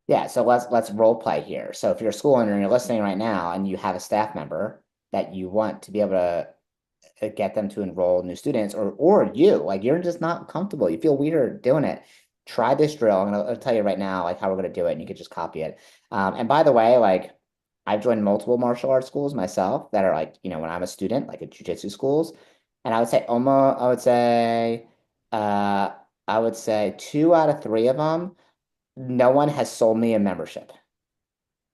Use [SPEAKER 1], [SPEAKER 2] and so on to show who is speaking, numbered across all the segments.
[SPEAKER 1] Yeah, so let's role play here. So if you're a school owner and you're listening right now and you have a staff member that you want to be able to get them to enroll new students, or you like you're just not comfortable, you feel weird doing it, try this drill. I'll tell you right now like how we're gonna do it, and you could just copy it. And by the way, like I've joined multiple martial arts schools myself that are like, when I'm a student, like at jujitsu schools, and uh I would say two out of three of them, no one has sold me a membership.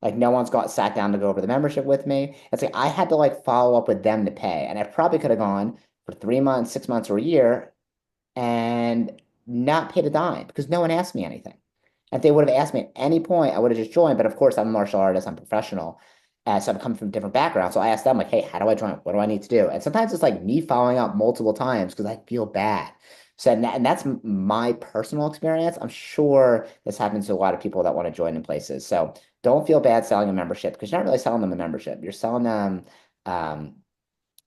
[SPEAKER 1] Like no one's got sat down to go over the membership with me. It's like I had to like follow up with them to pay. And I probably could have gone for 3 months, 6 months, or a year and not paid a dime because no one asked me anything. If they would have asked me at any point, I would have just joined. But of course, I'm a martial artist, I'm professional. So I'm coming from different backgrounds. So I asked them, like, hey, how do I join? What do I need to do? And sometimes it's like me following up multiple times because I feel bad. So, and that's my personal experience. I'm sure this happens to a lot of people that want to join in places. So don't feel bad selling a membership because you're not really selling them a membership. Um,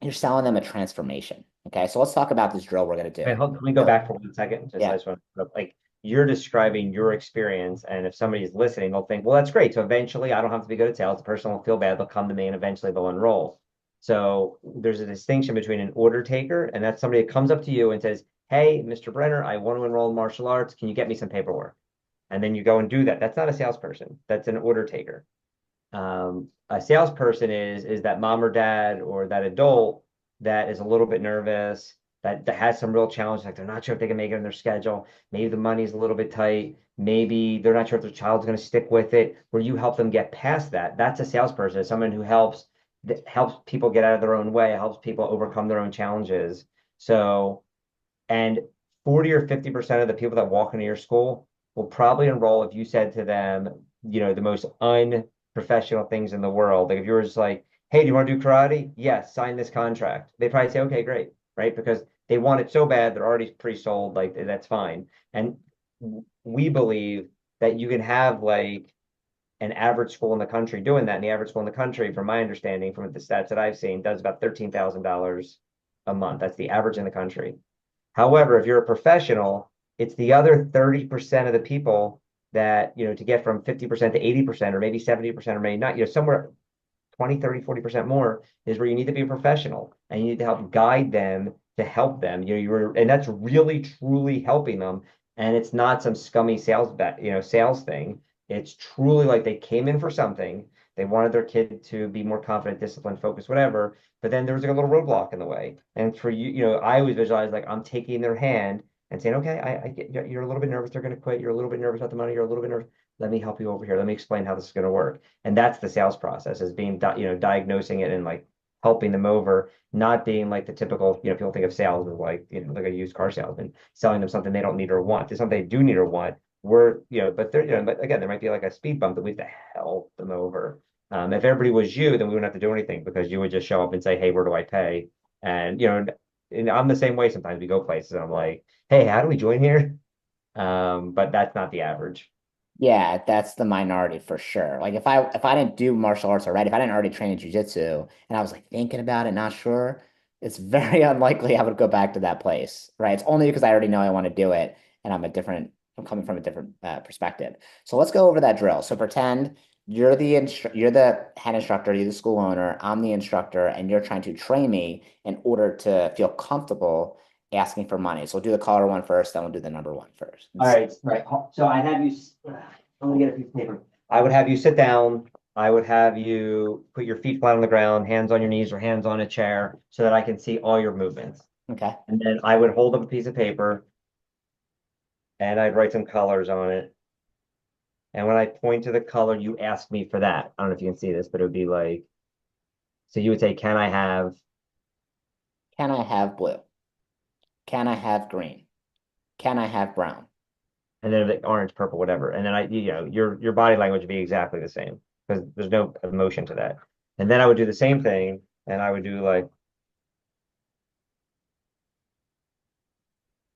[SPEAKER 1] you're selling them a transformation. Okay. So let's talk about this drill we're going to do.
[SPEAKER 2] Wait, let me go
[SPEAKER 1] So,
[SPEAKER 2] back for 1 second. Just I
[SPEAKER 1] yeah.
[SPEAKER 2] just want to like you're describing your experience, and if somebody's listening, they'll think, well, that's great. So eventually, I don't have to be good at sales. The person will feel bad. They'll come to me, and eventually they'll enroll. So there's a distinction between an order taker, and that's somebody that comes up to you and says, "Hey, Mr. Brenner, I want to enroll in martial arts. Can you get me some paperwork?" And then you go and do that. That's not a salesperson. That's an order taker. A salesperson is that mom or dad or that adult that is a little bit nervous, that has some real challenge, like they're not sure if they can make it in their schedule. Maybe the money's a little bit tight. Maybe they're not sure if their child's going to stick with it. Where you help them get past that. That's a salesperson, someone who helps people get out of their own way, helps people overcome their own challenges. So, and 40 or 50% of the people that walk into your school will probably enroll if you said to them, the most unprofessional things in the world. Like if you were just like, hey, do you want to do karate? Yes, sign this contract. They probably say, okay, great, right? Because they want it so bad, they're already pre-sold, like that's fine. And we believe that you can have like an average school in the country doing that. And the average school in the country, from my understanding, from the stats that I've seen, does about $13,000 a month. That's the average in the country. However, if you're a professional, it's the other 30% of the people that, to get from 50% to 80% or maybe 70% or maybe not, somewhere 20, 30, 40% more is where you need to be a professional and you need to help guide them to help them. And that's really truly helping them. And it's not some scummy sales thing. It's truly like they came in for something. They wanted their kid to be more confident, disciplined, focused, whatever. But then there was like a little roadblock in the way. And for you, I always visualize like I'm taking their hand and saying, okay, I get you're a little bit nervous. They're going to quit. You're a little bit nervous about the money. You're a little bit nervous. Let me help you over here. Let me explain how this is going to work. And that's the sales process, is being diagnosing it and like helping them over, not being like the typical, people think of sales as like, like a used car salesman selling them something they don't need or want. It's something they do need or want. But they're, but again, there might be like a speed bump that we have to help them over. If everybody was you, then we wouldn't have to do anything because you would just show up and say, hey, where do I pay? And and I'm the same way. Sometimes we go places and I'm like, hey, how do we join here? But that's not the average.
[SPEAKER 1] Yeah, that's the minority for sure. Like if I didn't do martial arts already, if I didn't already train in jujitsu and I was like thinking about it, not sure, it's very unlikely I would go back to that place, right? It's only because I already know I want to do it and I'm coming from a different perspective. So let's go over that drill. So pretend you're the head instructor, you're the school owner, I'm the instructor, and you're trying to train me in order to feel comfortable asking for money. So we'll do the color one first, then we'll do the number one first.
[SPEAKER 2] All right, right. So I have you, I'm gonna get a piece of paper. I would have you sit down. I would have you put your feet flat on the ground, hands on your knees or hands on a chair so that I can see all your movements.
[SPEAKER 1] Okay.
[SPEAKER 2] And then I would hold up a piece of paper and I'd write some colors on it. And when I point to the color, you ask me for that. I don't know if you can see this, but it would be like, so you would say, can I have,
[SPEAKER 1] Can I have blue? Can I have green? Can I have brown?
[SPEAKER 2] and then the orange, purple, whatever. And then your body language would be exactly the same because there's no emotion to that. And then I would do the same thing and I would do like,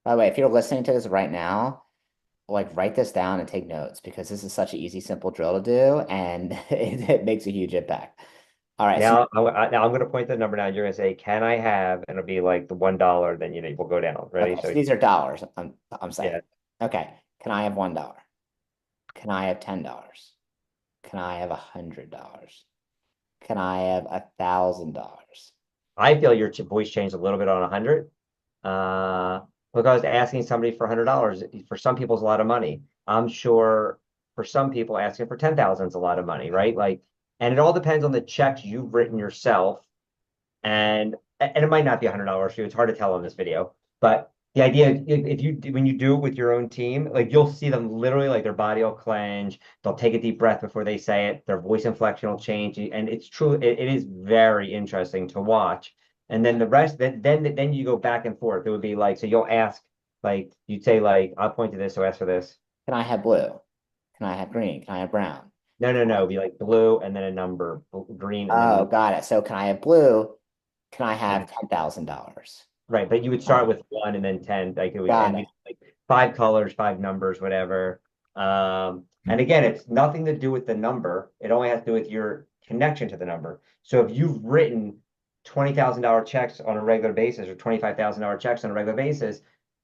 [SPEAKER 1] By the way, if you're listening to this right now, like write this down and take notes because this is such an easy, simple drill to do and it makes a huge impact. All right. So,
[SPEAKER 2] now I'm going to point the number down. You're going to say, "Can I have?" And it'll be like the $1. Then we'll go down. Ready?
[SPEAKER 1] okay. So
[SPEAKER 2] So
[SPEAKER 1] these are dollars I'm saying.
[SPEAKER 2] yeah,
[SPEAKER 1] Okay. Can I have $1? Can I have $10? Can I have $100? Can I have $1,000?
[SPEAKER 2] I feel your voice changed a little bit on 100. Uh, because asking somebody for $100 for some people is a lot of money. I'm sure for some people asking for 10,000 is a lot of money, right? Like, and it all depends on the checks you've written yourself and it might not be $100 for you. It's hard to tell on this video, but the idea if you when you do it with your own team, like you'll see them literally like their body will clench, they'll take a deep breath before they say it, their voice inflection will change, and it's true. It is very interesting to watch. And then the rest, then you go back and forth. It would be like so you'll ask like you'd say like I'll point to this, so ask for this.
[SPEAKER 1] Can I have blue? Can I have green? Can I have brown?
[SPEAKER 2] No, no, no. It'd be like blue and then a number, green and
[SPEAKER 1] Oh,
[SPEAKER 2] then
[SPEAKER 1] got it. So can I have blue? Can I
[SPEAKER 2] and
[SPEAKER 1] have $10,000?
[SPEAKER 2] right, but you would start with one and then 10, like it would,
[SPEAKER 1] Got
[SPEAKER 2] and
[SPEAKER 1] it.
[SPEAKER 2] you like five colors, five numbers, whatever. And again, it's nothing to do with the number. It only has to do with your connection to the number. So if you've written $20,000 checks on a regular basis or $25,000 checks on a regular basis,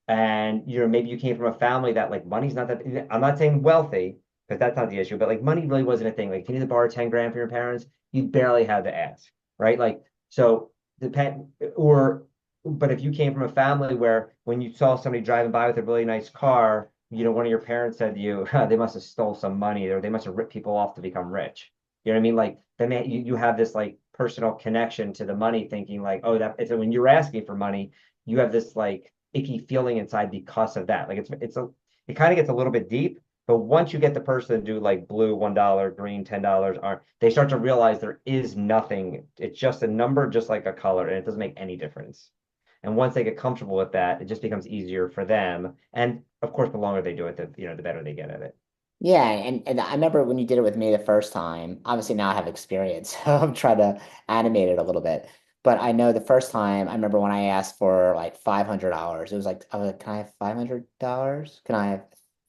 [SPEAKER 2] and you're maybe you came from a family that like money's not that, I'm not saying wealthy, because that's not the issue, but like money really wasn't a thing. Like if you need to borrow 10 grand from your parents, you barely had to ask, right? Like so depend or but if you came from a family where when you saw somebody driving by with a really nice car, one of your parents said to you, they must have stole some money or they must have ripped people off to become rich. You know what I mean? Like then you have this like personal connection to the money, thinking like, oh, that it's when you're asking for money, you have this like icky feeling inside because of that. Like it kind of gets a little bit deep, but once you get the person to do like blue $1, green $10, are they start to realize there is nothing. It's just a number, just like a color, and it doesn't make any difference. And once they get comfortable with that, it just becomes easier for them. And of course, the longer they do it, the better they get at it.
[SPEAKER 1] Yeah, and I remember when you did it with me the first time. Obviously now I have experience, so I'm trying to animate it a little bit. But I know the first time, I remember when I asked for like $500, it was like, I was like, can I have $500? Can I have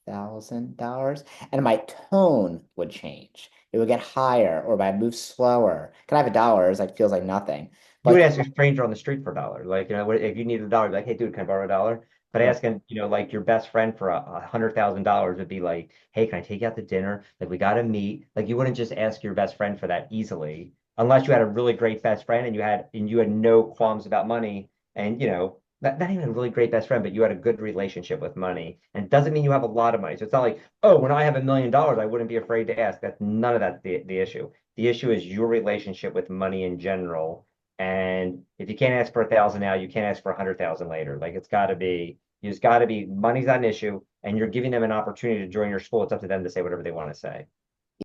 [SPEAKER 1] $1,000? And my tone would change. It would get higher, or if I move slower. Can I have $1? It's like feels like nothing.
[SPEAKER 2] You would
[SPEAKER 1] But
[SPEAKER 2] ask a stranger on the street for $1. Like, if you needed $1, like, hey, dude, can I borrow $1? But
[SPEAKER 1] right.
[SPEAKER 2] asking, like your best friend for $100,000 would be like, hey, can I take you out to dinner? Like, we got to meet. Like, you wouldn't just ask your best friend for that easily, unless you had a really great best friend and you had no qualms about money, and not even a really great best friend, but you had a good relationship with money. And it doesn't mean you have a lot of money. So it's not like, oh, when I have $1 million, I wouldn't be afraid to ask. That's none of that the issue. The issue is your relationship with money in general, and if you can't ask for 1,000 now, you can't ask for 100,000 later. Like it's got to be money's not an issue, and you're giving them an opportunity to join your school. It's up to them to say whatever they want to say.